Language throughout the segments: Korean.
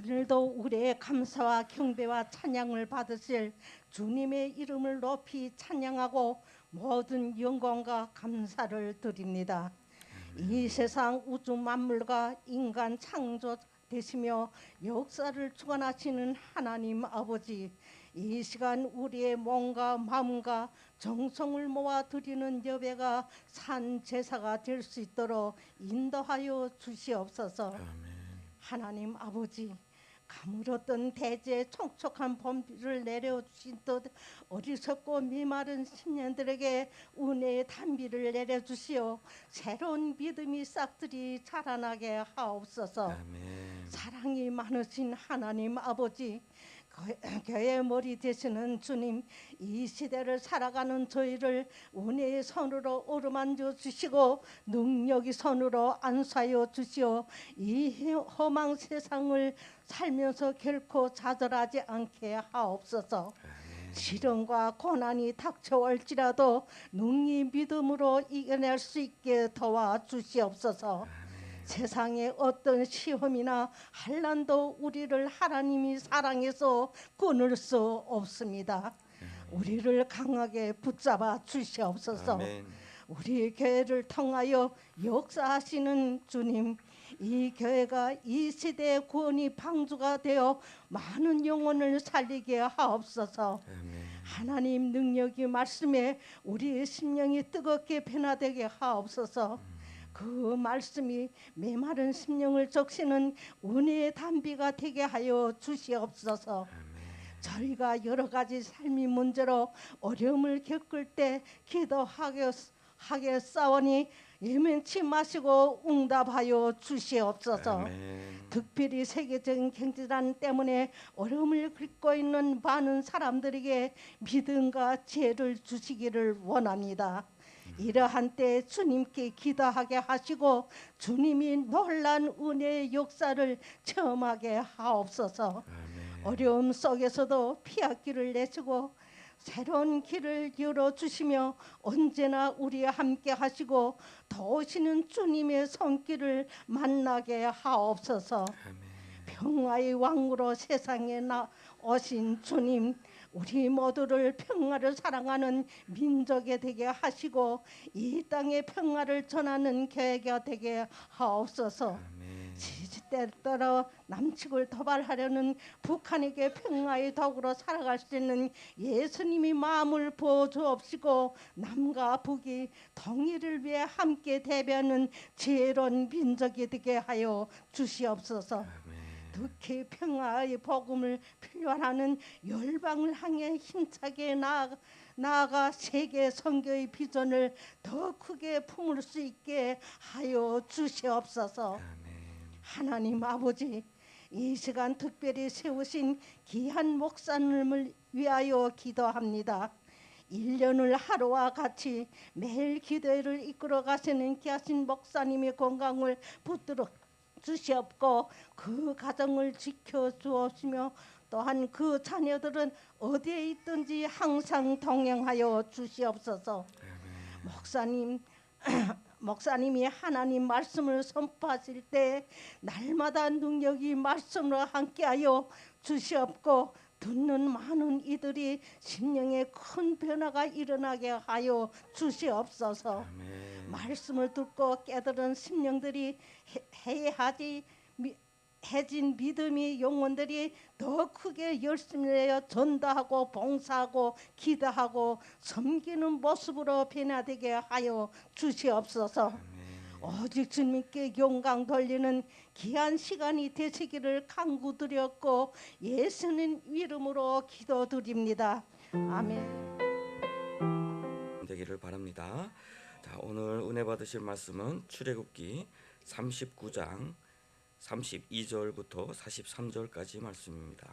오늘도 우리의 감사와 경배와 찬양을 받으실 주님의 이름을 높이 찬양하고 모든 영광과 감사를 드립니다. 이 세상 우주 만물과 인간 창조 되시며 역사를 주관하시는 하나님 아버지, 이 시간 우리의 몸과 마음과 정성을 모아 드리는 예배가 산 제사가 될 수 있도록 인도하여 주시옵소서. 아멘. 하나님 아버지, 가물었던 대지에 촉촉한 봄비를 내려주신 듯 어리석고 메마른 신년들에게 은혜의 단비를 내려주시어 새로운 믿음이 싹들이 자라나게 하옵소서. 아멘. 사랑이 많으신 하나님 아버지, 교회의 머리 되시는 주님, 이 시대를 살아가는 저희를 은혜의 손으로 어루만져 주시고 능력의 손으로 안수하여 주시어 이 험한 세상을 살면서 결코 좌절하지 않게 하옵소서. 시련과 고난이 닥쳐올지라도 능히 믿음으로 이겨낼 수 있게 도와주시옵소서. 세상의 어떤 시험이나 환난도 우리를 하나님이 사랑해서 끊을 수 없습니다. 우리를 강하게 붙잡아 주시옵소서. 아멘. 우리 교회를 통하여 역사하시는 주님, 이 교회가 이 시대의 구원이 방주가 되어 많은 영혼을 살리게 하옵소서. 아멘. 하나님 능력이 말씀에 우리의 심령이 뜨겁게 변화되게 하옵소서. 그 말씀이 메마른 심령을 적시는 은혜의 단비가 되게 하여 주시옵소서. 저희가 여러 가지 삶의 문제로 어려움을 겪을 때 기도하겠사오니 예면치 마시고 응답하여 주시옵소서. 아멘. 특별히 세계적인 경제난 때문에 어려움을 겪고 있는 많은 사람들에게 믿음과 지혜를 주시기를 원합니다. 이러한 때 주님께 기도하게 하시고 주님이 놀란 은혜의 역사를 체험하게 하옵소서. 아멘. 어려움 속에서도 피할 길을 내시고 새로운 길을 열어주시며 언제나 우리와 함께 하시고 도우시는 주님의 손길을 만나게 하옵소서. 아멘. 평화의 왕으로 세상에 오신 주님, 우리 모두를 평화를 사랑하는 민족이 되게 하시고 이 땅에 평화를 전하는 교회가 되게 하옵소서. 아멘. 시시때때로 남측을 도발하려는 북한에게 평화의 도구로 살아갈 수 있는 예수님이 마음을 부어주옵시고 남과 북이 통일을 위해 함께 대변하는 지혜로운 민족이 되게 하여 주시옵소서. 아멘. 특히 평화의 복음을 필요하는 열방을 향해 힘차게 나아가 세계 선교의 비전을 더 크게 품을 수 있게 하여 주시옵소서. 아멘. 하나님 아버지, 이 시간 특별히 세우신 귀한 목사님을 위하여 기도합니다. 1년을 하루와 같이 매일 기도회를 이끌어 가시는 귀하신 목사님의 건강을 붙들어 주시옵고 그 가정을 지켜 주옵시며 또한 그 자녀들은 어디에 있든지 항상 동행하여 주시옵소서. 목사님이 하나님 말씀을 선포하실 때 날마다 능력이 말씀으로 함께하여 주시옵고 듣는 많은 이들이 심령에 큰 변화가 일어나게 하여 주시옵소서. 아멘. 말씀을 듣고 깨달은 심령들이 해진 믿음의 영혼들이 더 크게 열심히 내어 전도하고 봉사하고 기도하고 섬기는 모습으로 변화되게 하여 주시옵소서. 오직 주님께 영광 돌리는 귀한 시간이 되시기를 간구드렸고 예수님 이름으로 기도드립니다. 아멘. 되기를 바랍니다. 자, 오늘 은혜 받으실 말씀은 출애굽기 39장 32절부터 43절까지 말씀입니다.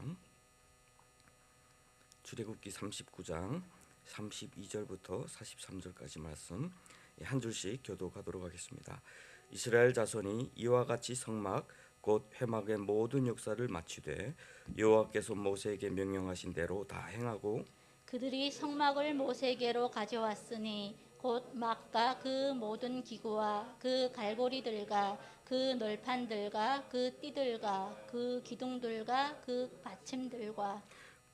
출애굽기 39장 32절부터 43절까지 말씀 한 줄씩 교독하도록 하겠습니다. 이스라엘 자손이 이와 같이 성막 곧 회막의 모든 역사를 마치되 여호와께서 모세에게 명령하신 대로 다 행하고 그들이 성막을 모세에게로 가져왔으니 곧 막과 그 모든 기구와 그 갈고리들과 그 널판들과 그 띠들과 그 기둥들과 그 받침들과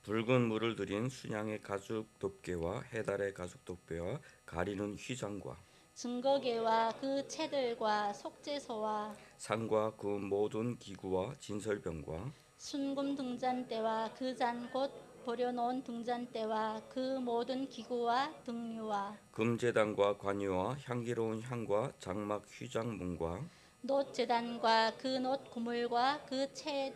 붉은 물을 들인 순양의 가죽 덮개와 해달의 가죽 덮개와 가리는 휘장과 증거계와 그 채들과 속죄소와 상과 그 모든 기구와 진설병과 순금 등잔대와 그 잔 곧 버려놓은 등잔대와 그 모든 기구와 등류와 금제단과 관유와 향기로운 향과 장막 휘장문과 놋 제단과 그 놋 구물과 그 채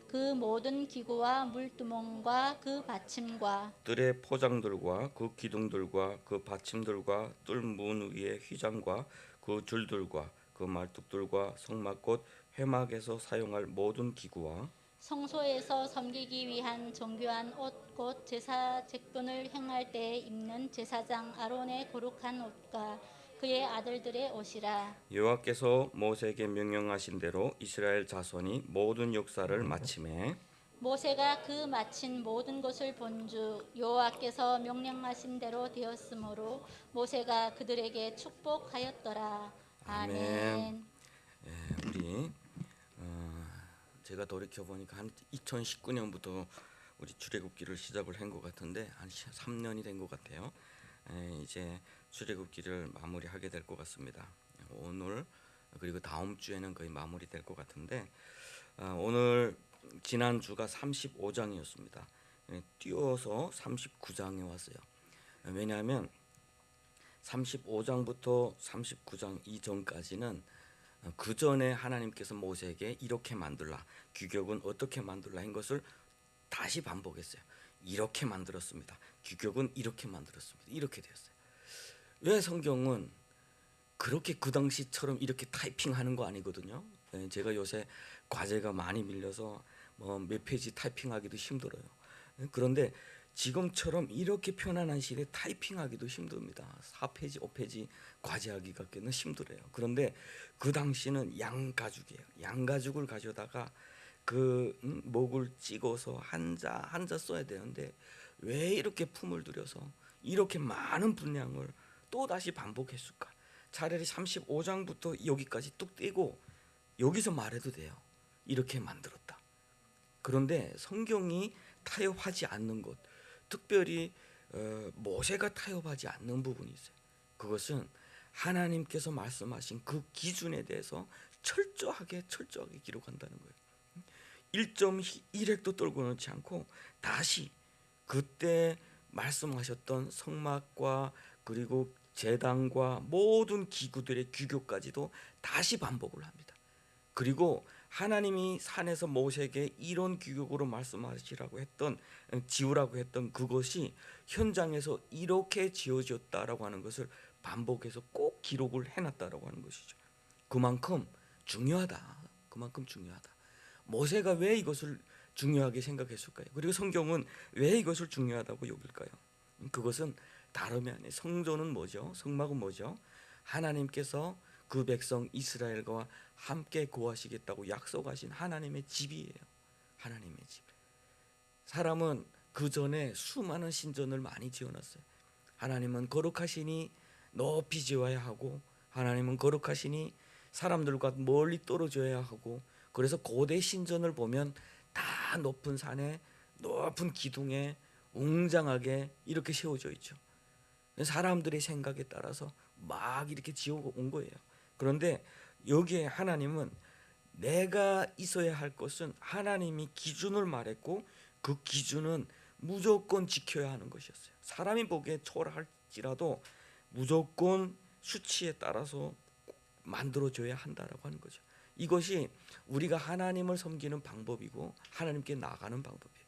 그 모든 기구와 물두멍과 그 받침과 뜰의 포장들과 그 기둥들과 그 받침들과 뜰 문 위의 휘장과 그 줄들과 그 말뚝들과 성막 곧 회막에서 사용할 모든 기구와 성소에서 섬기기 위한 정교한 옷 곧 제사 직분을 행할 때에 입는 제사장 아론의 거룩한 옷과 그의 아들들의 옷이라. 여호와께서 모세에게 명령하신 대로 이스라엘 자손이 모든 역사를 마침에 모세가 그 마친 모든 것을 본즉 여호와께서 명령하신 대로 되었으므로 모세가 그들에게 축복하였더라. 아멘. 아멘. 우리 제가 돌이켜 보니까 한 2019년부터 우리 출애굽기를 시작을 한 것 같은데 한 3년이 된 것 같아요. 이제 출애굽기를 마무리하게 될 것 같습니다. 오늘 그리고 다음 주에는 거의 마무리될 것 같은데 오늘 지난 주가 35장이었습니다. 뛰어서 39장에 왔어요. 왜냐하면 35장부터 39장 이전까지는 그 전에 하나님께서 모세에게 이렇게 만들라, 규격은 어떻게 만들라 한 것을 다시 반복했어요. 이렇게 만들었습니다. 규격은 이렇게 만들었습니다. 이렇게 되었어요. 왜 성경은 그렇게 그 당시처럼 이렇게 타이핑하는 거 아니거든요. 제가 요새 과제가 많이 밀려서 몇 페이지 타이핑하기도 힘들어요. 그런데 지금처럼 이렇게 편안한 시대에 타이핑하기도 힘듭니다. 4페이지, 5페이지 과제하기가 꽤는 힘들어요. 그런데 그 당시는 양가죽이에요. 양가죽을 가져다가 그 목을 찍어서 한자 써야 되는데 왜 이렇게 품을 들여서 이렇게 많은 분량을 또 다시 반복했을까? 차라리 35장부터 여기까지 뚝 떼고 여기서 말해도 돼요. 이렇게 만들었다. 그런데 성경이 타협하지 않는 것, 특별히 모세가 타협하지 않는 부분이 있어요. 그것은 하나님께서 말씀하신 그 기준에 대해서 철저하게 기록한다는 거예요. 1.1획도 떨고 놓지 않고 다시 그때 말씀하셨던 성막과 그리고 제단과 모든 기구들의 규격까지도 다시 반복을 합니다. 그리고 하나님이 산에서 모세에게 이런 규격으로 말씀하시라고 했던, 지으라고 했던 그것이 현장에서 이렇게 지어졌다라고 하는 것을 반복해서 꼭 기록을 해놨다라고 하는 것이죠. 그만큼 중요하다. 그만큼 중요하다. 모세가 왜 이것을 중요하게 생각했을까요? 그리고 성경은 왜 이것을 중요하다고 여길까요? 그것은 다름이 아니에요. 성전은 뭐죠? 성막은 뭐죠? 하나님께서 그 백성 이스라엘과 함께 거하시겠다고 약속하신 하나님의 집이에요. 하나님의 집. 사람은 그 전에 수많은 신전을 많이 지어놨어요. 하나님은 거룩하시니 높이 지어야 하고, 하나님은 거룩하시니 사람들과 멀리 떨어져야 하고, 그래서 고대 신전을 보면 다 높은 산에 높은 기둥에 웅장하게 이렇게 세워져 있죠. 사람들의 생각에 따라서 막 이렇게 지어온 거예요. 그런데 여기에 하나님은 내가 있어야 할 것은 하나님이 기준을 말했고 그 기준은 무조건 지켜야 하는 것이었어요. 사람이 보기에 초라할지라도 무조건 수치에 따라서 만들어줘야 한다라고 하는 거죠. 이것이 우리가 하나님을 섬기는 방법이고 하나님께 나아가는 방법이에요.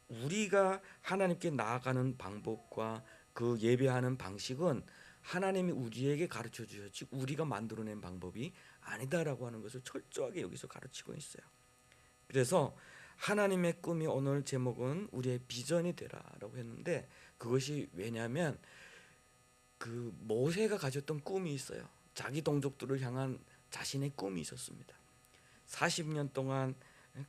우리가 하나님께 나아가는 방법과 그 예배하는 방식은 하나님이 우리에게 가르쳐 주셨지 우리가 만들어낸 방법이 아니다라고 하는 것을 철저하게 여기서 가르치고 있어요. 그래서 하나님의 꿈이 오늘 제목은 우리의 비전이 되라라고 했는데 그것이 왜냐하면 그 모세가 가졌던 꿈이 있어요. 자기 동족들을 향한 자신의 꿈이 있었습니다. 40년 동안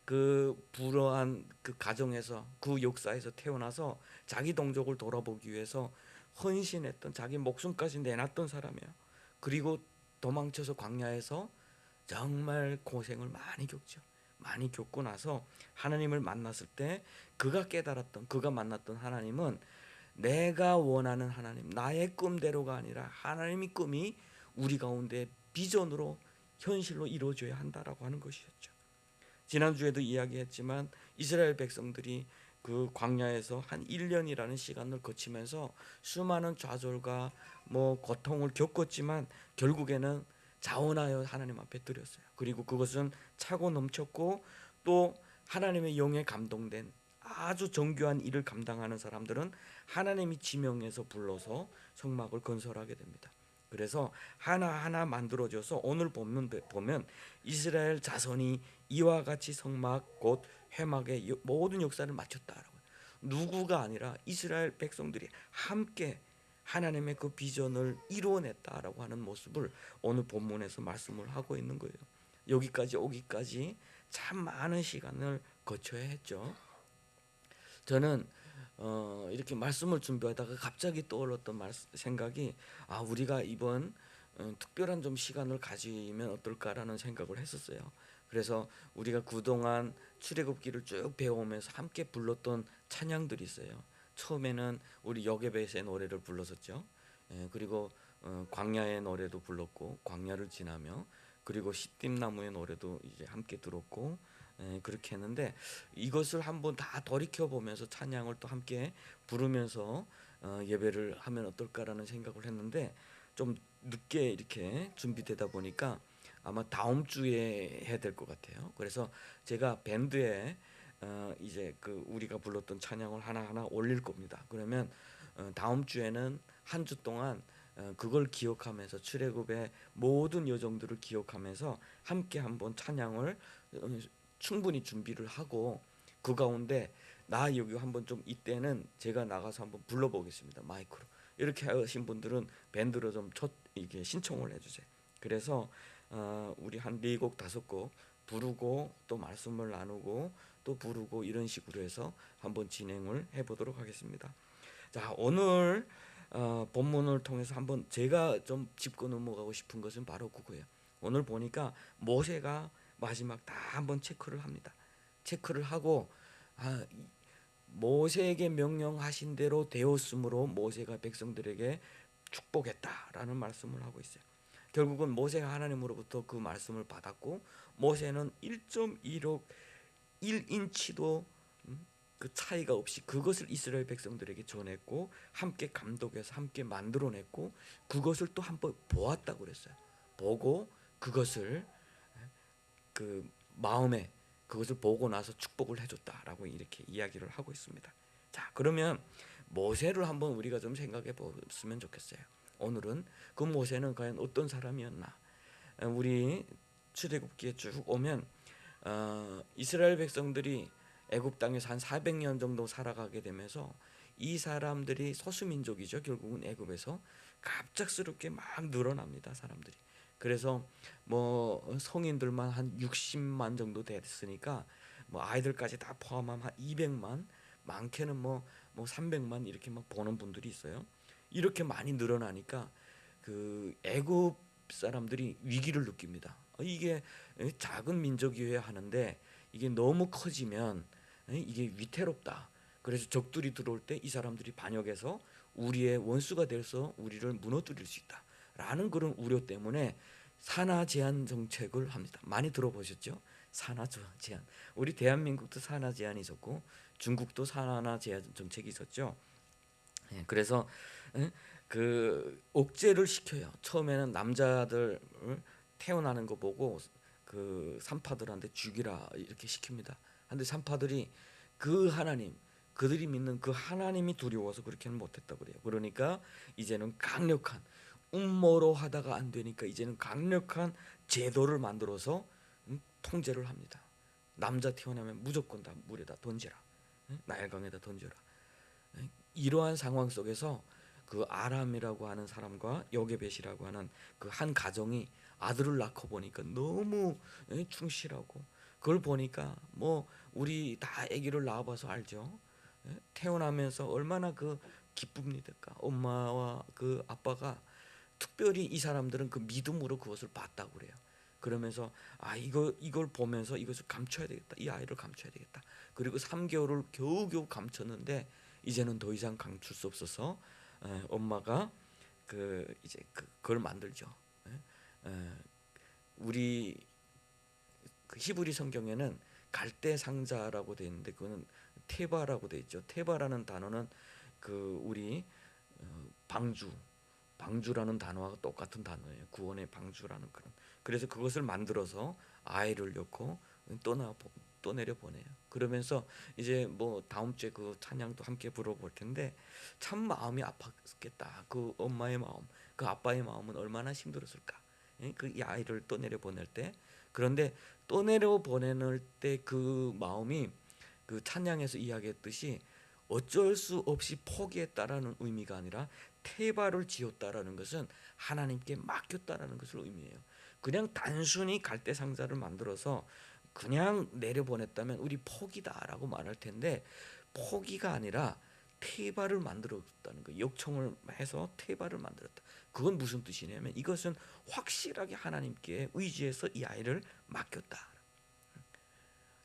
그 불우한 그 가정에서 그 역사에서 태어나서 자기 동족을 돌아보기 위해서 헌신했던 자기 목숨까지 내놨던 사람이에요. 그리고 도망쳐서 광야에서 정말 고생을 많이 겪죠. 많이 겪고 나서 하나님을 만났을 때 그가 깨달았던, 그가 만났던 하나님은 내가 원하는 하나님, 나의 꿈대로가 아니라 하나님의 꿈이 우리 가운데 비전으로 현실로 이루어져야 한다라고 하는 것이었죠. 지난주에도 이야기했지만 이스라엘 백성들이 그 광야에서 한 1년이라는 시간을 거치면서 수많은 좌절과 고통을 겪었지만 결국에는 자원하여 하나님 앞에 드렸어요. 그리고 그것은 차고 넘쳤고, 또 하나님의 영에 감동된 아주 정교한 일을 감당하는 사람들은 하나님이 지명해서 불러서 성막을 건설하게 됩니다. 그래서 하나하나 만들어져서 오늘 보면 이스라엘 자손이 이와 같이 성막 곧 회막의 모든 역사를 마쳤다라고. 누구가 아니라 이스라엘 백성들이 함께 하나님의 그 비전을 이루어냈다라고 하는 모습을 오늘 본문에서 말씀을 하고 있는 거예요. 여기까지 오기까지 참 많은 시간을 거쳐야 했죠. 저는 이렇게 말씀을 준비하다가 갑자기 떠올랐던 생각이, 우리가 이번 특별한 좀 시간을 가지면 어떨까라는 생각을 했었어요. 그래서 우리가 그동안 출애굽기를 쭉 배워오면서 함께 불렀던 찬양들이 있어요. 처음에는 우리 여개벳의 노래를 불렀었죠. 그리고 광야의 노래도 불렀고, 광야를 지나며, 그리고 시딤나무의 노래도 이제 함께 들었고, 그렇게 했는데, 이것을 한번 다 돌이켜 보면서 찬양을 또 함께 부르면서 예배를 하면 어떨까라는 생각을 했는데, 좀 늦게 이렇게 준비되다 보니까 아마 다음 주에 해야 될 것 같아요. 그래서 제가 밴드에 이제 그 우리가 불렀던 찬양을 하나하나 올릴 겁니다. 그러면 다음 주에는 한 주 동안 그걸 기억하면서 출애굽의 모든 여정들을 기억하면서 함께 한번 찬양을 충분히 준비를 하고, 그 가운데 나 여기 한번 좀 이때는 제가 나가서 한번 불러보겠습니다. 마이크로. 이렇게 하신 분들은 밴드로 좀 이게 신청을 해주세요. 그래서 우리 한 4곡 5곡 부르고 또 말씀을 나누고 또 부르고 이런 식으로 해서 한번 진행을 해보도록 하겠습니다. 자, 오늘 본문을 통해서 한번 제가 좀 짚고 넘어가고 싶은 것은 바로 그거예요. 오늘 보니까 모세가 마지막 다 한번 체크를 합니다. 체크를 하고 모세에게 명령하신 대로 되었으므로 모세가 백성들에게 축복했다라는 말씀을 하고 있어요. 결국은 모세가 하나님으로부터 그 말씀을 받았고, 모세는 1.16 1인치도 그 차이가 없이 그것을 이스라엘 백성들에게 전했고, 함께 감독해서 함께 만들어냈고, 그것을 또 한번 보았다고 그랬어요. 보고 그것을 그 마음에 그것을 보고 나서 축복을 해줬다라고 이렇게 이야기를 하고 있습니다. 자, 그러면 모세를 한번 우리가 좀 생각해 보면 좋겠어요. 오늘은 그 모세는 과연 어떤 사람이었나? 우리 출애굽기에 쭉 오면 이스라엘 백성들이 애굽 땅에서 한 400년 정도 살아가게 되면서 이 사람들이 소수민족이죠. 결국은 애굽에서 갑작스럽게 막 늘어납니다, 사람들이. 그래서 성인들만 한 60만 정도 됐으니까 아이들까지 다 포함하면 한 200만, 많게는 300만 이렇게 막 보는 분들이 있어요. 이렇게 많이 늘어나니까 그 애굽 사람들이 위기를 느낍니다. 이게 작은 민족이어야 하는데 이게 너무 커지면 이게 위태롭다. 그래서 적들이 들어올 때 이 사람들이 반역해서 우리의 원수가 돼서 우리를 무너뜨릴 수 있다 라는 그런 우려 때문에 산하 제한 정책을 합니다. 많이 들어보셨죠? 산하 제한. 우리 대한민국도 산하 제한이 있었고 중국도 산하 제한 정책이 있었죠. 그래서 그 억제를 시켜요. 처음에는 남자들 태어나는 거 보고 그 산파들한테 죽이라 이렇게 시킵니다. 근데 산파들이 그 하나님, 그들이 믿는 그 하나님이 두려워서 그렇게는 못했다고 그래요. 그러니까 이제는 강력한 음모로 하다가 안 되니까 이제는 강력한 제도를 만들어서 통제를 합니다. 남자 태어나면 무조건 다 물에다 던져라, 나일강에다 던져라. 이러한 상황 속에서 그 아람이라고 하는 사람과 여게벳이라고 하는 그 한 가정이 아들을 낳고 보니까 너무 충실하고, 그걸 보니까 우리 다 아기를 낳아봐서 알죠. 태어나면서 얼마나 그 기쁩니까. 엄마와 그 아빠가 특별히 이 사람들은 그 믿음으로 그것을 봤다고 그래요. 그러면서 이걸 보면서 이것을 감춰야 되겠다. 이 아이를 감춰야 되겠다. 그리고 3개월을 겨우겨우 감췄는데 이제는 더 이상 감출 수 없어서 엄마가 이제 그걸 만들죠. 우리 히브리 성경에는 갈대 상자라고 되어 있는데 그거는 테바라고 되어 있죠. 테바라는 단어는 우리 방주라는 단어와 똑같은 단어예요. 구원의 방주라는 그런. 그래서 그것을 만들어서 아이를 넣고 떠내려 보내요. 그러면서 이제 뭐 다음 주에 그 찬양도 함께 불러볼 텐데 참 마음이 아팠겠다. 그 엄마의 마음, 그 아빠의 마음은 얼마나 힘들었을까. 이 아이를 떠내려 보낼 때. 그런데 떠내려 보내는 때 그 마음이 그 찬양에서 이야기했듯이 어쩔 수 없이 포기했다라는 의미가 아니라 태바를 지었다라는 것은 하나님께 맡겼다라는 것을 의미해요. 그냥 단순히 갈대 상자를 만들어서 그냥 내려보냈다면 우리 포기다라고 말할 텐데 포기가 아니라 태바를 만들었다는 거예요. 역청을 해서 태바를 만들었다. 그건 무슨 뜻이냐면 이것은 확실하게 하나님께 의지해서 이 아이를 맡겼다.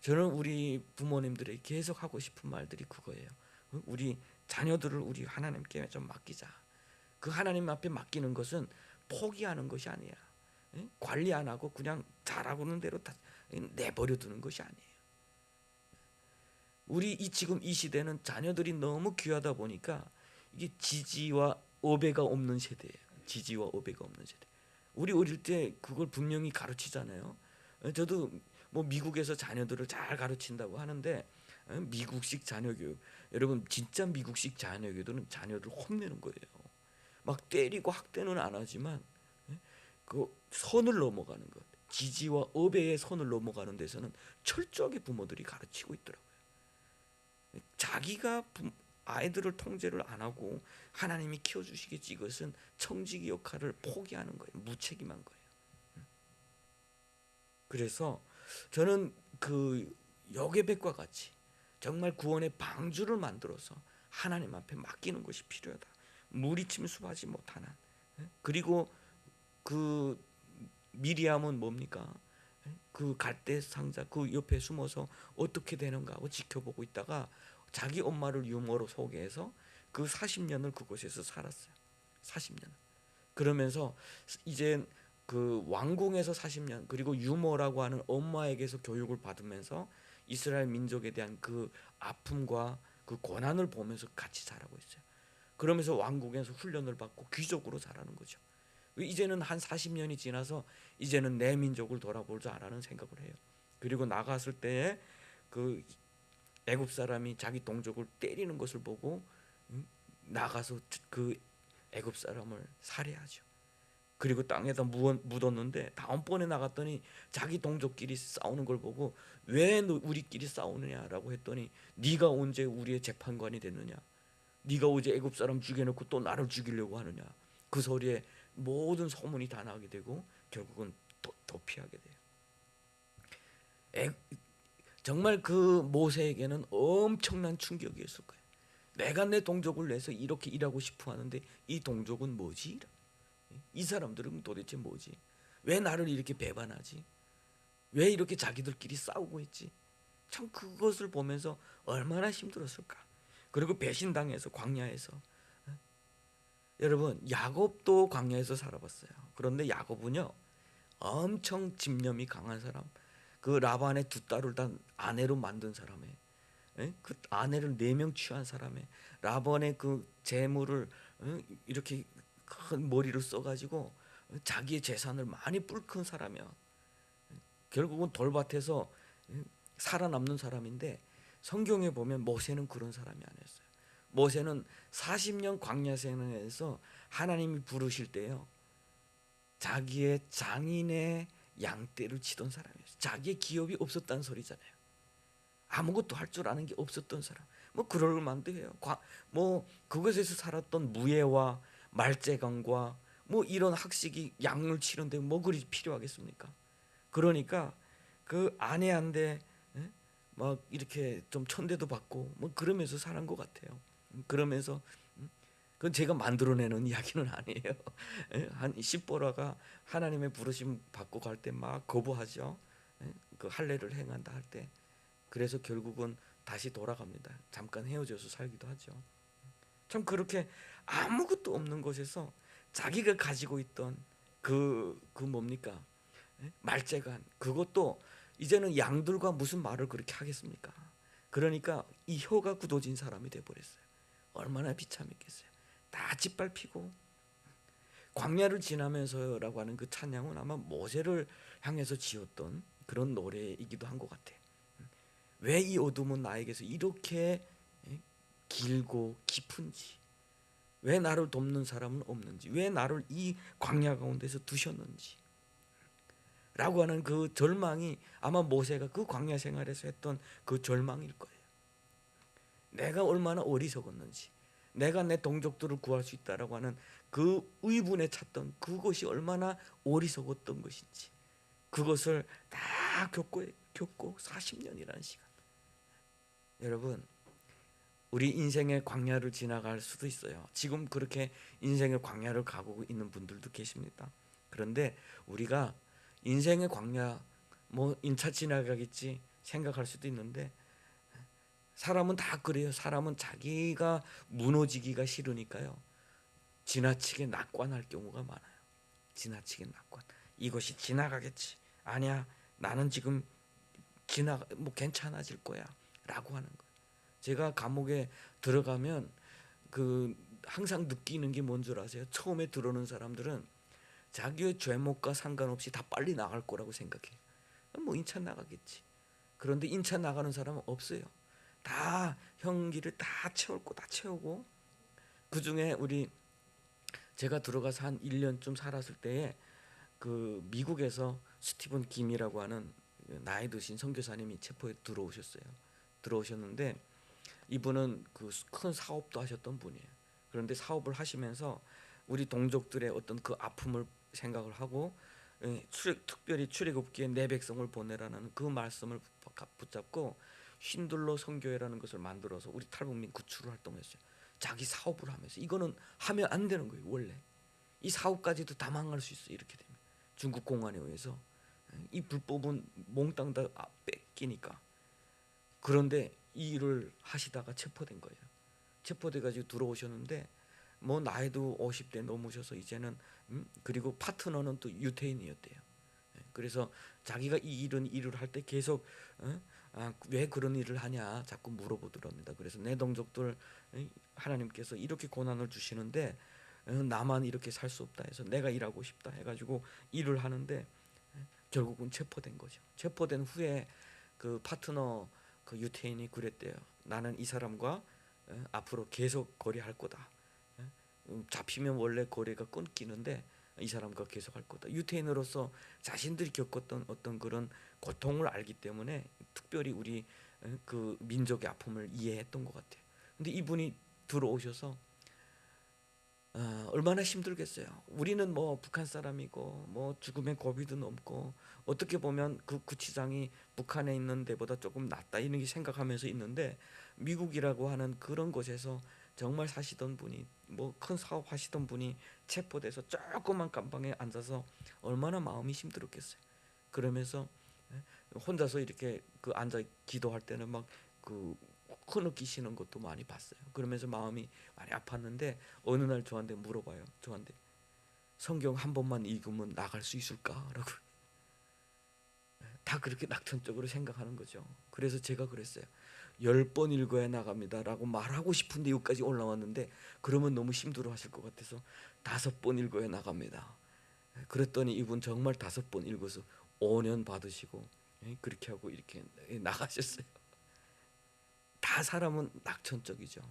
저는 우리 부모님들에게 계속 하고 싶은 말들이 그거예요. 우리 자녀들을 우리 하나님께 좀 맡기자. 그 하나님 앞에 맡기는 것은 포기하는 것이 아니야. 관리 안 하고 그냥 잘하고는 대로 다 내버려 두는 것이 아니에요. 우리 지금 이 시대는 자녀들이 너무 귀하다 보니까 이게 지지와 어배가 없는 세대예요. 지지와 어배가 없는 세대. 우리 어릴 때 그걸 분명히 가르치잖아요. 저도 뭐 미국에서 자녀들을 잘 가르친다고 하는데 미국식 자녀교육, 여러분 진짜 미국식 자녀교육은 자녀들 혼내는 거예요. 막 때리고 학대는 안 하지만 그 선을 넘어가는 것, 지지와 어배의 선을 넘어가는 데서는 철저하게 부모들이 가르치고 있더라고요. 자기가 아이들을 통제를 안 하고 하나님이 키워주시겠지, 이것은 청지기 역할을 포기하는 거예요. 무책임한 거예요. 그래서 저는 그 여개백과 같이 정말 구원의 방주를 만들어서 하나님 앞에 맡기는 것이 필요하다. 물이 침수하지 못하는. 그리고 그 미리암은 뭡니까? 그 갈대 상자 그 옆에 숨어서 어떻게 되는가 하고 지켜보고 있다가 자기 엄마를 유모로 소개해서 그 40년을 그곳에서 살았어요. 40년. 그러면서 이제 그 왕궁에서 40년 그리고 유모라고 하는 엄마에게서 교육을 받으면서 이스라엘 민족에 대한 그 아픔과 그 고난을 보면서 같이 자라고 있어요. 그러면서 왕궁에서 훈련을 받고 귀족으로 자라는 거죠. 이제는 한 40년이 지나서 이제는 내 민족을 돌아볼 줄 알아는 생각을 해요. 그리고 나갔을 때에 그 애굽 사람이 자기 동족을 때리는 것을 보고 나가서 그 애굽 사람을 살해하죠. 그리고 땅에다 묻었는데 다음번에 나갔더니 자기 동족끼리 싸우는 걸 보고 왜 우리끼리 싸우느냐라고 했더니 네가 언제 우리의 재판관이 됐느냐, 네가 어제 애굽 사람 죽여놓고 또 나를 죽이려고 하느냐. 그 소리에 모든 소문이 다 나게 되고 결국은 도피하게 돼요. 정말 그 모세에게는 엄청난 충격이었을 거예요. 내가 내 동족을 내서 이렇게 일하고 싶어 하는데 이 동족은 뭐지? 이 사람들은 도대체 뭐지? 왜 나를 이렇게 배반하지? 왜 이렇게 자기들끼리 싸우고 있지? 참 그것을 보면서 얼마나 힘들었을까. 그리고 배신당해서 광야에서. 여러분 야곱도 광야에서 살아봤어요. 그런데 야곱은요 엄청 집념이 강한 사람, 그 라반의 두 딸을 다 아내로 만든 사람에, 그 아내를 4명 취한 사람에 라반의 그 재물을 이렇게 큰 머리를 써가지고 자기의 재산을 많이 뿔큰 사람이야. 결국은 돌밭에서 살아남는 사람인데 성경에 보면 모세는 그런 사람이 아니었어요. 모세는 40년 광야 생활에서 하나님이 부르실 때요 자기의 장인의 양떼를 치던 사람이었어요. 자기의 기업이 없었다는 소리잖아요. 아무것도 할 줄 아는 게 없었던 사람. 뭐 그럴 만도 해요. 뭐 그것에서 살았던 무예와 말재강과 뭐 이런 학식이 양을 치는데 뭐 그리 필요하겠습니까? 그러니까 그 아내한테 막 이렇게 좀 천대도 받고 뭐 그러면서 살은 것 같아요. 그러면서 그건 제가 만들어내는 이야기는 아니에요. 한 십보라가 하나님의 부르심 받고 갈 때 막 거부하죠. 그 할례를 행한다 할 때. 그래서 결국은 다시 돌아갑니다. 잠깐 헤어져서 살기도 하죠. 참 그렇게 아무것도 없는 곳에서 자기가 가지고 있던 그 뭡니까? 말재간, 그것도 이제는 양들과 무슨 말을 그렇게 하겠습니까? 그러니까 이 혀가 굳어진 사람이 돼버렸어요. 얼마나 비참했겠어요. 다 짓밟히고. 광야를 지나면서라고 하는 그 찬양은 아마 모세를 향해서 지었던 그런 노래이기도 한 것 같아요. 왜 이 어둠은 나에게서 이렇게 길고 깊은지, 왜 나를 돕는 사람은 없는지, 왜 나를 이 광야 가운데서 두셨는지 라고 하는 그 절망이 아마 모세가 그 광야 생활에서 했던 그 절망일 거예요. 내가 얼마나 어리석었는지, 내가 내 동족들을 구할 수 있다라고 하는 그 의분에 찼던 그것이 얼마나 어리석었던 것인지, 그것을 다 겪고 40년이라는 시간. 여러분, 우리 인생의 광야를 지나갈 수도 있어요. 지금 그렇게 인생의 광야를 가고 있는 분들도 계십니다. 그런데 우리가 인생의 광야 뭐 인차 지나가겠지 생각할 수도 있는데, 사람은 다 그래요. 사람은 자기가 무너지기가 싫으니까요, 지나치게 낙관할 경우가 많아요. 지나치게 낙관. 이것이 지나가겠지. 아니야, 나는 지금 뭐 괜찮아질 거야 라고 하는 거예요. 제가 감옥에 들어가면 그 항상 느끼는 게 뭔 줄 아세요? 처음에 들어오는 사람들은 자기의 죄목과 상관없이 다 빨리 나갈 거라고 생각해요. 뭐 인차 나가겠지. 그런데 인차 나가는 사람은 없어요. 다 형기를 다 채웠고 다 채우고, 그 중에 제가 들어가서 한 1년쯤 살았을 때에 그 미국에서 스티븐 김이라고 하는 나이 드신 선교사님이 체포에 들어오셨는데 이분은 그 큰 사업도 하셨던 분이에요. 그런데 사업을 하시면서 우리 동족들의 어떤 그 아픔을 생각을 하고, 특별히 출애굽기에 내 백성을 보내라는 그 말씀을 붙잡고 쉰들러 선교회라는 것을 만들어서 우리 탈북민 구출을 활동했어요. 자기 사업을 하면서. 이거는 하면 안 되는 거예요. 원래 이 사업까지도 다 망할 수 있어요. 이렇게 되면 중국 공안에 의해서 이 불법은 몽땅 다 뺏기니까. 그런데 이 일을 하시다가 체포된 거예요. 체포돼 가지고 들어오셨는데 뭐 나이도 50대 넘으셔서 이제는 그리고 파트너는 또 유태인이었대요. 그래서 자기가 이 일을 할 때 계속 왜 그런 일을 하냐 자꾸 물어보더랍니다. 그래서 내 동족들 하나님께서 이렇게 고난을 주시는데 나만 이렇게 살 수 없다 해서 내가 일하고 싶다 해가지고 일을 하는데 결국은 체포된 거죠. 체포된 후에 그 파트너 그 유태인이 그랬대요. 나는 이 사람과 앞으로 계속 거래할 거다. 잡히면 원래 거래가 끊기는데 이 사람과 계속 할 거다. 유태인으로서 자신들이 겪었던 어떤 그런 고통을 알기 때문에 특별히 우리 그 민족의 아픔을 이해했던 것 같아요. 근데 이분이 들어오셔서 얼마나 힘들겠어요. 우리는 뭐 북한 사람이고 뭐 죽음의 고비도 넘고 어떻게 보면 그 구치장이 북한에 있는 데보다 조금 낫다 이런 게 생각하면서 있는데, 미국이라고 하는 그런 곳에서 정말 사시던 분이 뭐 큰 사업 하시던 분이 체포돼서 조그만 감방에 앉아서 얼마나 마음이 힘들었겠어요. 그러면서 혼자서 이렇게 그 앉아 기도할 때는 막그 흐느끼시는 것도 많이 봤어요. 그러면서 마음이 많이 아팠는데 어느 날 저한테 물어봐요. 저한테 성경 한 번만 읽으면 나갈 수 있을까라고. 다 그렇게 낙천적으로 생각하는 거죠. 그래서 제가 그랬어요. 10번 읽어야 나갑니다라고 말하고 싶은데 여기까지 올라왔는데 그러면 너무 힘들어하실 것 같아서 5번 읽어야 나갑니다. 그랬더니 이분 정말 5번 읽어서 5년 받으시고 그렇게 하고 이렇게 나가셨어요. 다 사람은 낙천적이죠.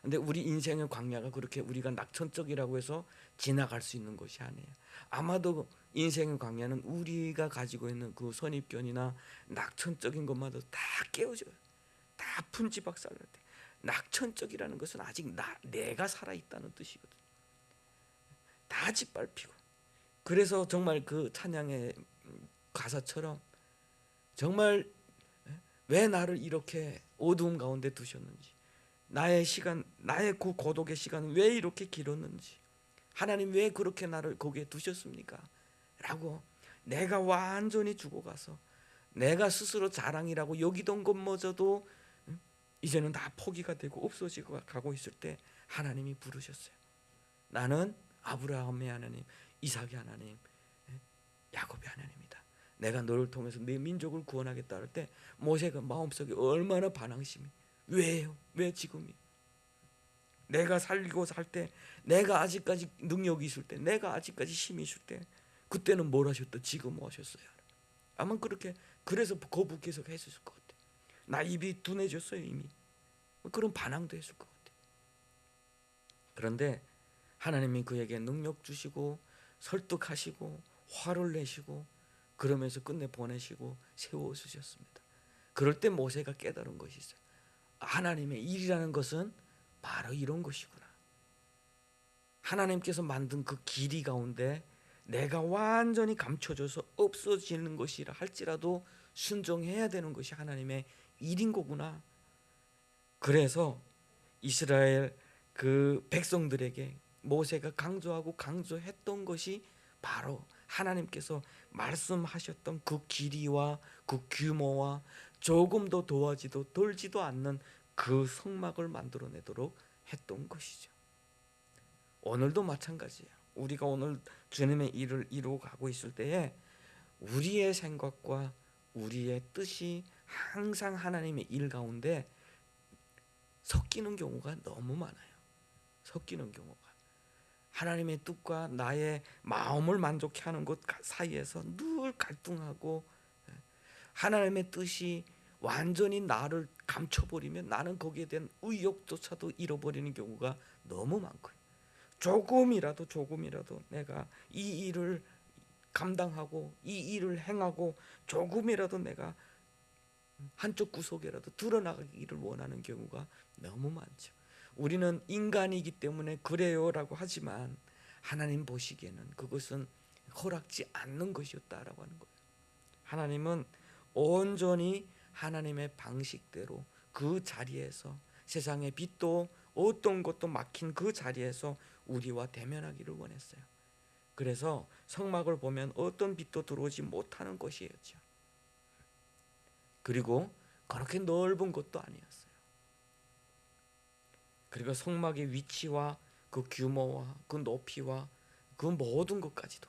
근데 우리 인생의 광야가 그렇게 우리가 낙천적이라고 해서 지나갈 수 있는 것이 아니에요. 아마도 인생의 광야는 우리가 가지고 있는 그 선입견이나 낙천적인 것마다 다 깨어져요. 다 분지박살날 때. 낙천적이라는 것은 아직 내가 살아있다는 뜻이거든요. 다 짓밟히고. 그래서 정말 그 찬양의 가사처럼 정말 왜 나를 이렇게 어두움 가운데 두셨는지, 나의 시간, 나의 그 고독의 시간은 왜 이렇게 길었는지, 하나님 왜 그렇게 나를 거기에 두셨습니까? 라고 내가 완전히 죽어가서 내가 스스로 자랑이라고 여기던 것마저도 이제는 다 포기가 되고 없어지고 가고 있을 때 하나님이 부르셨어요. 나는 아브라함의 하나님, 이삭의 하나님, 야곱의 하나님이다. 내가 너를 통해서 내 민족을 구원하겠다 할 때 모세가 마음속에 얼마나 반항심이, 왜요? 왜 지금이? 내가 살고 살 때, 내가 아직까지 능력이 있을 때, 내가 아직까지 힘이 있을 때, 그때는 뭘 하셨다, 지금 뭐 하셨어요? 아마 그렇게, 그래서 거북해서 했을 것 같아요. 나 입이 둔해졌어요 이미. 그런 반항도 했을 것 같아요. 그런데 하나님이 그에게 능력 주시고 설득하시고 화를 내시고 그러면서 끝내 보내시고 세워주셨습니다. 그럴 때 모세가 깨달은 것이 있어요. 하나님의 일이라는 것은 바로 이런 것이구나. 하나님께서 만든 그 길이 가운데 내가 완전히 감춰져서 없어지는 것이라 할지라도 순종해야 되는 것이 하나님의 일인 거구나. 그래서 이스라엘 그 백성들에게 모세가 강조하고 강조했던 것이 바로 하나님께서 말씀하셨던 그 길이와 그 규모와 조금도 도와지도 돌지도 않는 그 성막을 만들어내도록 했던 것이죠. 오늘도 마찬가지예요. 우리가 오늘 주님의 일을 이루어 가고 있을 때에 우리의 생각과 우리의 뜻이 항상 하나님의 일 가운데 섞이는 경우가 너무 많아요. 섞이는 경우가. 하나님의 뜻과 나의 마음을 만족해 하는 것 사이에서 늘 갈등하고, 하나님의 뜻이 완전히 나를 감춰버리면 나는 거기에 대한 의욕조차도 잃어버리는 경우가 너무 많고요. 조금이라도 내가 이 일을 감당하고 이 일을 행하고 조금이라도 내가 한쪽 구석이라도 드러나기를 원하는 경우가 너무 많죠. 우리는 인간이기 때문에 그래요라고 하지만 하나님 보시기에는 그것은 허락지 않는 것이었다라고 하는 거예요. 하나님은 온전히 하나님의 방식대로 그 자리에서 세상의 빛도 어떤 것도 막힌 그 자리에서 우리와 대면하기를 원했어요. 그래서 성막을 보면 어떤 빛도 들어오지 못하는 것이었죠. 그리고 그렇게 넓은 것도 아니었어요. 그리고 성막의 위치와 그 규모와 그 높이와 그 모든 것까지도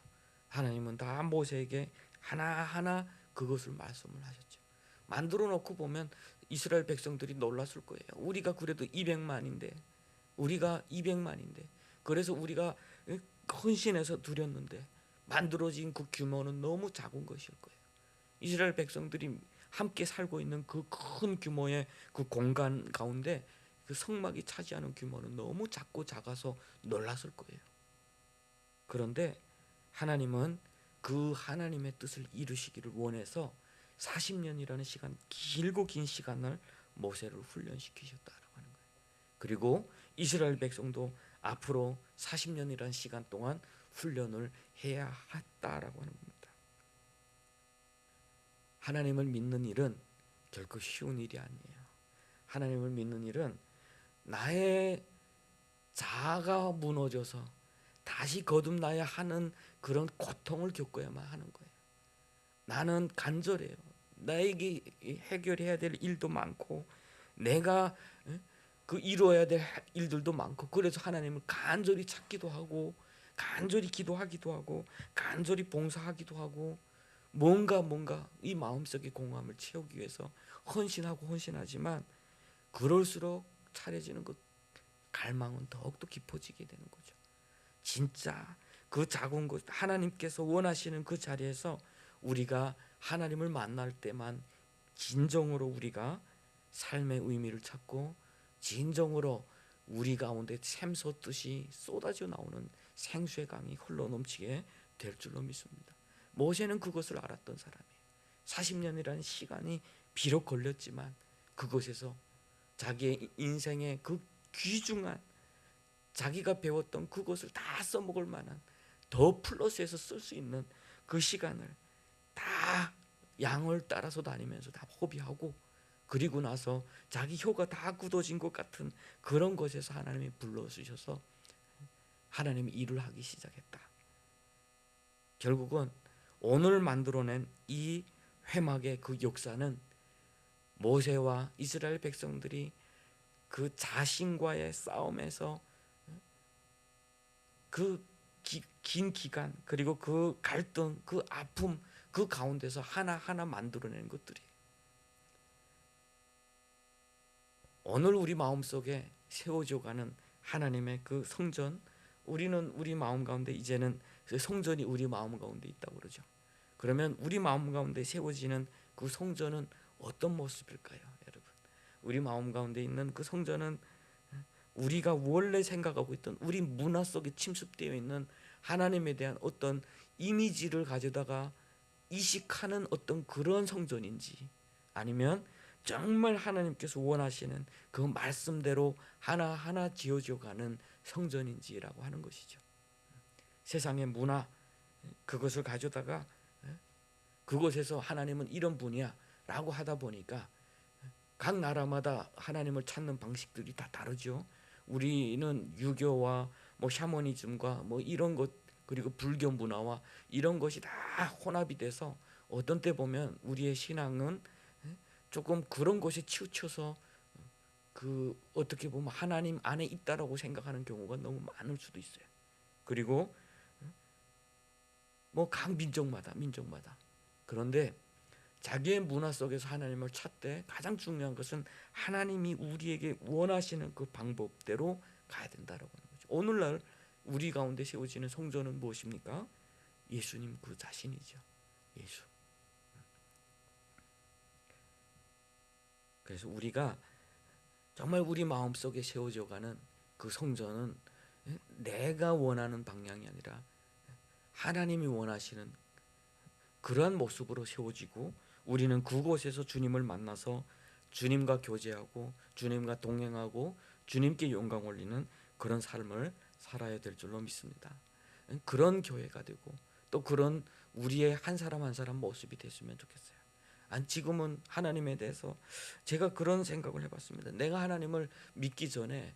하나님은 다 모세에게 하나하나 그것을 말씀을 하셨죠. 만들어 놓고 보면 이스라엘 백성들이 놀랐을 거예요. 우리가 그래도 200만인데 그래서 우리가 헌신해서 드렸는데 만들어진 그 규모는 너무 작은 것일 거예요. 이스라엘 백성들이 함께 살고 있는 그 큰 규모의 그 공간 가운데 그 성막이 차지하는 규모는 너무 작고 작아서 놀랐을 거예요. 그런데 하나님은 그 하나님의 뜻을 이루시기를 원해서 40년이라는 시간, 길고 긴 시간을 모세를 훈련시키셨다라고 하는 거예요. 그리고 이스라엘 백성도 앞으로 40년이라는 시간 동안 훈련을 해야 했다라고 하는 겁니다. 하나님을 믿는 일은 결코 쉬운 일이 아니에요. 하나님을 믿는 일은 나의 자아가 무너져서 다시 거듭나야 하는 그런 고통을 겪어야만 하는 거예요. 나는 간절해요. 나에게 해결해야 될 일도 많고 내가 그 이루어야 될 일들도 많고, 그래서 하나님을 간절히 찾기도 하고 간절히 기도하기도 하고 간절히 봉사하기도 하고 뭔가 이 마음속의 공허함을 채우기 위해서 헌신하지만 그럴수록 차려지는 것 갈망은 더욱더 깊어지게 되는 거죠. 진짜 그 작은 것, 하나님께서 원하시는 그 자리에서 우리가 하나님을 만날 때만 진정으로 우리가 삶의 의미를 찾고 진정으로 우리 가운데 샘솟듯이 쏟아져 나오는 생수의 강이 흘러넘치게 될 줄로 믿습니다. 모세는 그것을 알았던 사람이에요. 40년이라는 시간이 비록 걸렸지만 그것에서 자기의 인생의 그 귀중한 자기가 배웠던 그것을 다 써먹을 만한 더 플러스해서 쓸 수 있는 그 시간을 다 양을 따라서 다니면서 다 허비하고 그리고 나서 자기 혀가 다 굳어진 것 같은 그런 것에서 하나님이 불러주셔서 하나님이 일을 하기 시작했다. 결국은 오늘 만들어낸 이 회막의 그 역사는 모세와 이스라엘 백성들이 그 자신과의 싸움에서 그 긴 기간, 그리고 그 갈등, 그 아픔, 그 가운데서 하나하나 만들어낸 것들이 오늘 우리 마음속에 세워져 가는 하나님의 그 성전, 우리는 우리 마음 가운데 이제는 그 성전이 우리 마음 가운데 있다고 그러죠. 그러면 우리 마음 가운데 세워지는 그 성전은 어떤 모습일까요, 여러분? 우리 마음 가운데 있는 그 성전은 우리가 원래 생각하고 있던 우리 문화 속에 침습되어 있는 하나님에 대한 어떤 이미지를 가져다가 이식하는 어떤 그런 성전인지, 아니면 정말 하나님께서 원하시는 그 말씀대로 하나하나 지어져가는 성전인지라고 하는 것이죠. 세상의 문화, 그것을 가져다가 그곳에서 하나님은 이런 분이야 라고 하다 보니까 각 나라마다 하나님을 찾는 방식들이 다 다르죠. 우리는 유교와 뭐 샤머니즘과 뭐 이런 것, 그리고 불교 문화와 이런 것이 다 혼합이 돼서 어떤 때 보면 우리의 신앙은 조금 그런 것에 치우쳐서 그 어떻게 보면 하나님 안에 있다라고 생각하는 경우가 너무 많을 수도 있어요. 그리고 뭐 각 민족마다 그런데 자기의 문화 속에서 하나님을 찾되 가장 중요한 것은 하나님이 우리에게 원하시는 그 방법대로 가야 된다라고 하는 거죠. 오늘날 우리 가운데 세워지는 성전은 무엇입니까? 예수님 그 자신이죠. 예수. 그래서 우리가 정말 우리 마음속에 세워져가는 그 성전은 내가 원하는 방향이 아니라 하나님이 원하시는 그러한 모습으로 세워지고, 우리는 그곳에서 주님을 만나서 주님과 교제하고 주님과 동행하고 주님께 영광 올리는 그런 삶을 살아야 될 줄로 믿습니다. 그런 교회가 되고 또 그런 우리의 한 사람 한 사람 모습이 됐으면 좋겠어요. 지금은 하나님에 대해서 제가 그런 생각을 해봤습니다. 내가 하나님을 믿기 전에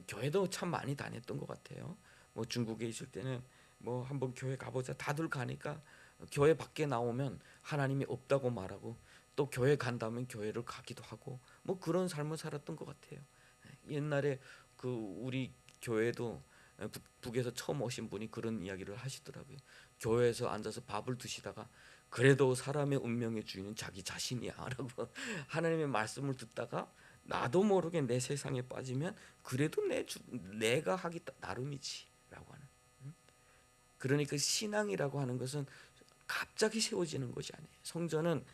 교회도 참 많이 다녔던 것 같아요. 뭐 중국에 있을 때는 뭐 한번 교회 가보자, 다들 가니까 교회 밖에 나오면 하나님이 없다고 말하고, 또 교회 간다면 교회를 가기도 하고, 뭐 그런 삶을 살았던 것 같아요. 옛날에 그 우리 교회도 북에서 처음 오신 분이 그런 이야기를 하시더라고요. 교회에서 앉아서 밥을 드시다가 그래도 사람의 운명의 주인은 자기 자신이야 라고 하나님의 말씀을 듣다가 나도 모르게 내 세상에 빠지면 그래도 내가 하기 나름이지 라고 하는. 그러니까 신앙이라고 하는 것은 갑자기 세워지는 것이 아니에요. 성전은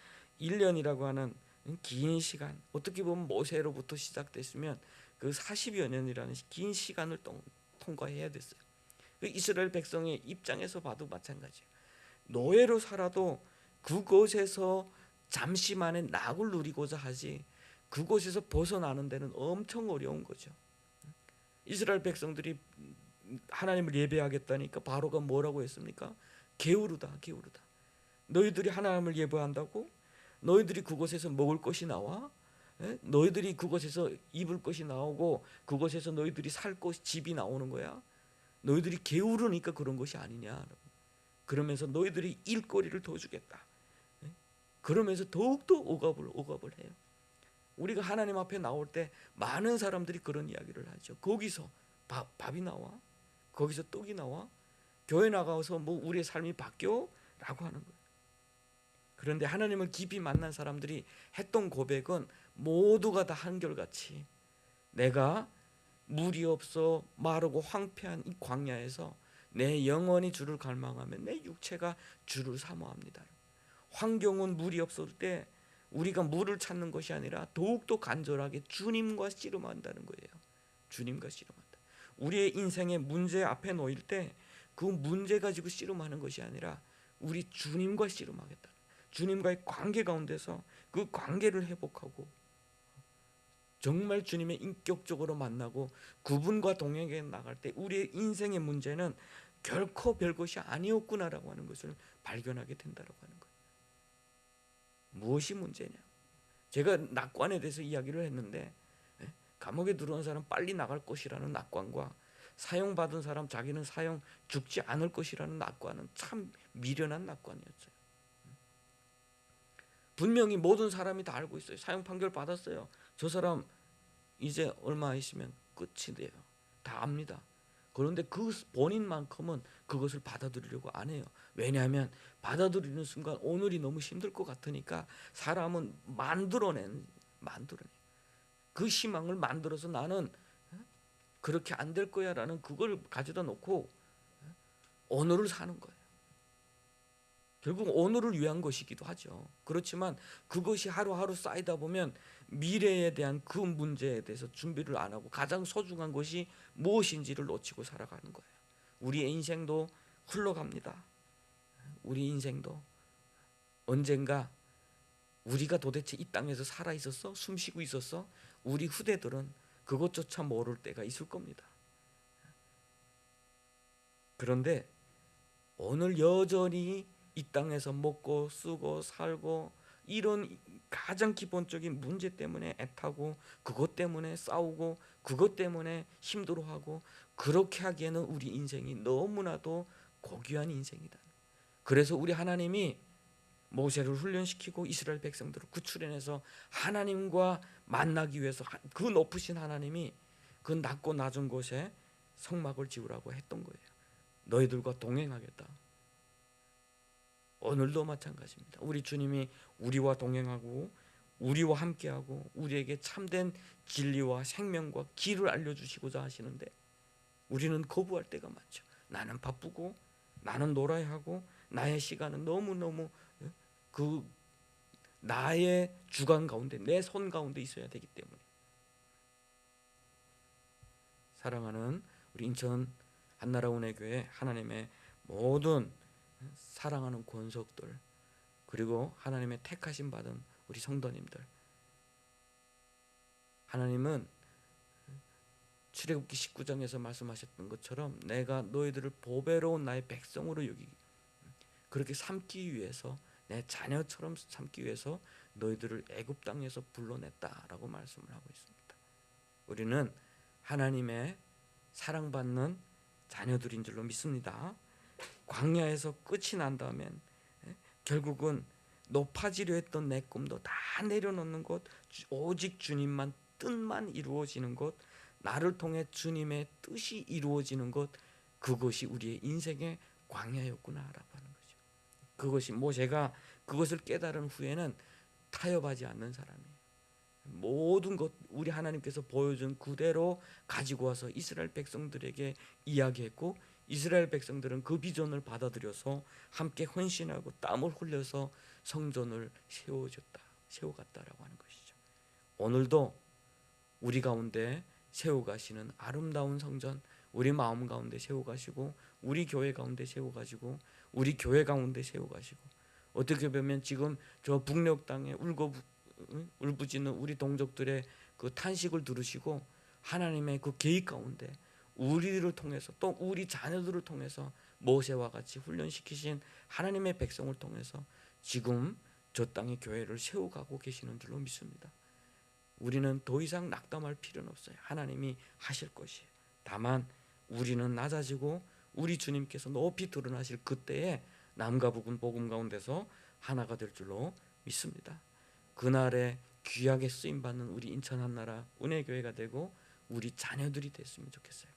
1년이라고 하는 긴 시간, 어떻게 보면 모세로부터 시작됐으면 그 40여 년이라는 긴 시간을 통과해야 됐어요. 그 이스라엘 백성의 입장에서 봐도 마찬가지예요. 노예로 살아도 그곳에서 잠시만의 낙을 누리고자 하지 그곳에서 벗어나는 데는 엄청 어려운 거죠. 이스라엘 백성들이 하나님을 예배하겠다니까 바로가 뭐라고 했습니까? 게으르다. 너희들이 하나님을 예배한다고? 너희들이 그곳에서 먹을 것이 나와? 너희들이 그곳에서 입을 것이 나오고 그곳에서 너희들이 살 집이 나오는 거야? 너희들이 게으르니까 그런 것이 아니냐. 그러면서 너희들이 일거리를 더 주겠다. 그러면서 더욱더 억압을 해요. 우리가 하나님 앞에 나올 때 많은 사람들이 그런 이야기를 하죠. 거기서 밥이 나와? 거기서 떡이 나와? 교회 나가서 뭐 우리의 삶이 바뀌어? 라고 하는 거예요. 그런데 하나님을 깊이 만난 사람들이 했던 고백은 모두가 다 한결같이, 내가 물이 없어 마르고 황폐한 이 광야에서 내 영혼이 주를 갈망하면 내 육체가 주를 사모합니다. 환경은 물이 없을 때 우리가 물을 찾는 것이 아니라 더욱더 간절하게 주님과 씨름한다는 거예요. 주님과 씨름한다. 우리의 인생의 문제 앞에 놓일 때 그 문제 가지고 씨름하는 것이 아니라 우리 주님과 씨름하겠다. 주님과의 관계 가운데서 그 관계를 회복하고 정말 주님의 인격적으로 만나고 그분과 동행해 나갈 때 우리의 인생의 문제는 결코 별것이 아니었구나라고 하는 것을 발견하게 된다라고 하는 거예요. 무엇이 문제냐? 제가 낙관에 대해서 이야기를 했는데 감옥에 들어온 사람 빨리 나갈 것이라는 낙관과 사형받은 사람 자기는 사형 죽지 않을 것이라는 낙관은 참 미련한 낙관이었어요. 분명히 모든 사람이 다 알고 있어요. 사형 판결 받았어요. 저 사람 이제 얼마 있으면 끝이 돼요. 다 압니다. 그런데 그 본인만큼은 그것을 받아들이려고 안 해요. 왜냐하면 받아들이는 순간 오늘이 너무 힘들 것 같으니까 사람은 만들어내. 그 희망을 만들어서 나는 그렇게 안 될 거야 라는 그걸 가져다 놓고 오늘을 사는 거예요. 결국 오늘을 위한 것이기도 하죠. 그렇지만 그것이 하루하루 쌓이다 보면 미래에 대한 그 문제에 대해서 준비를 안 하고 가장 소중한 것이 무엇인지를 놓치고 살아가는 거예요. 우리의 인생도 흘러갑니다. 우리 인생도 언젠가 우리가 도대체 이 땅에서 살아 있었어? 숨 쉬고 있었어? 우리 후대들은 그것조차 모를 때가 있을 겁니다. 그런데 오늘 여전히 이 땅에서 먹고 쓰고 살고 이런 가장 기본적인 문제 때문에 애타고 그것 때문에 싸우고 그것 때문에 힘들어하고 그렇게 하기에는 우리 인생이 너무나도 고귀한 인생이다. 그래서 우리 하나님이 모세를 훈련시키고 이스라엘 백성들을 구출해내서 하나님과 만나기 위해서 그 높으신 하나님이 그 낮고 낮은 곳에 성막을 지으라고 했던 거예요. 너희들과 동행하겠다. 오늘도 마찬가지입니다. 우리 주님이 우리와 동행하고 우리와 함께하고 우리에게 참된 진리와 생명과 길을 알려주시고자 하시는데 우리는 거부할 때가 많죠. 나는 바쁘고 나는 놀아야 하고 나의 시간은 너무너무 그 나의 주관 가운데 내 손 가운데 있어야 되기 때문에. 사랑하는 우리 인천 한나라 은혜교회 하나님의 모든 사랑하는 권속들 그리고 하나님의 택하심 받은 우리 성도님들, 하나님은 출애굽기 19장에서 말씀하셨던 것처럼 내가 너희들을 보배로운 나의 백성으로 여기기 그렇게 삼기 위해서 내 자녀처럼 삼기 위해서 너희들을 애굽 땅에서 불러냈다라고 말씀을 하고 있습니다. 우리는 하나님의 사랑받는 자녀들인 줄로 믿습니다. 광야에서 끝이 난다면 결국은 높아지려 했던 내 꿈도 다 내려놓는 것, 오직 주님만 뜻만 이루어지는 것, 나를 통해 주님의 뜻이 이루어지는 것, 그것이 우리의 인생의 광야였구나라고 하는 거죠. 그것이 모세가 그것을 깨달은 후에는 타협하지 않는 사람이에요. 모든 것 우리 하나님께서 보여준 그대로 가지고 와서 이스라엘 백성들에게 이야기했고 이스라엘 백성들은 그 비전을 받아들여서 함께 헌신하고 땀을 흘려서 성전을 세워갔다라고 하는 것이죠. 오늘도 우리 가운데 세워가시는 아름다운 성전 우리 마음 가운데 세워가시고 우리 교회 가운데 세워가시고 우리 교회 가운데 세워가시고 어떻게 보면 지금 저 북녘 땅에 울부짖는 우리 동족들의 그 탄식을 들으시고 하나님의 그 계획 가운데 우리를 통해서 또 우리 자녀들을 통해서 모세와 같이 훈련시키신 하나님의 백성을 통해서 지금 저 땅의 교회를 세워가고 계시는 줄로 믿습니다. 우리는 더 이상 낙담할 필요는 없어요. 하나님이 하실 것이에요. 다만 우리는 낮아지고 우리 주님께서 높이 드러나실 그때에 남과 북은 복음 가운데서 하나가 될 줄로 믿습니다. 그날에 귀하게 쓰임받는 우리 인천 한나라 은혜교회가 되고 우리 자녀들이 됐으면 좋겠어요.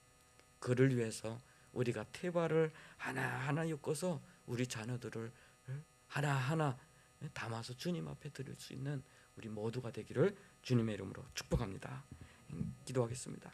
그를 위해서 우리가 태발을 하나하나 엮어서 우리 자녀들을 하나하나 담아서 주님 앞에 드릴 수 있는 우리 모두가 되기를 주님의 이름으로 축복합니다. 기도하겠습니다.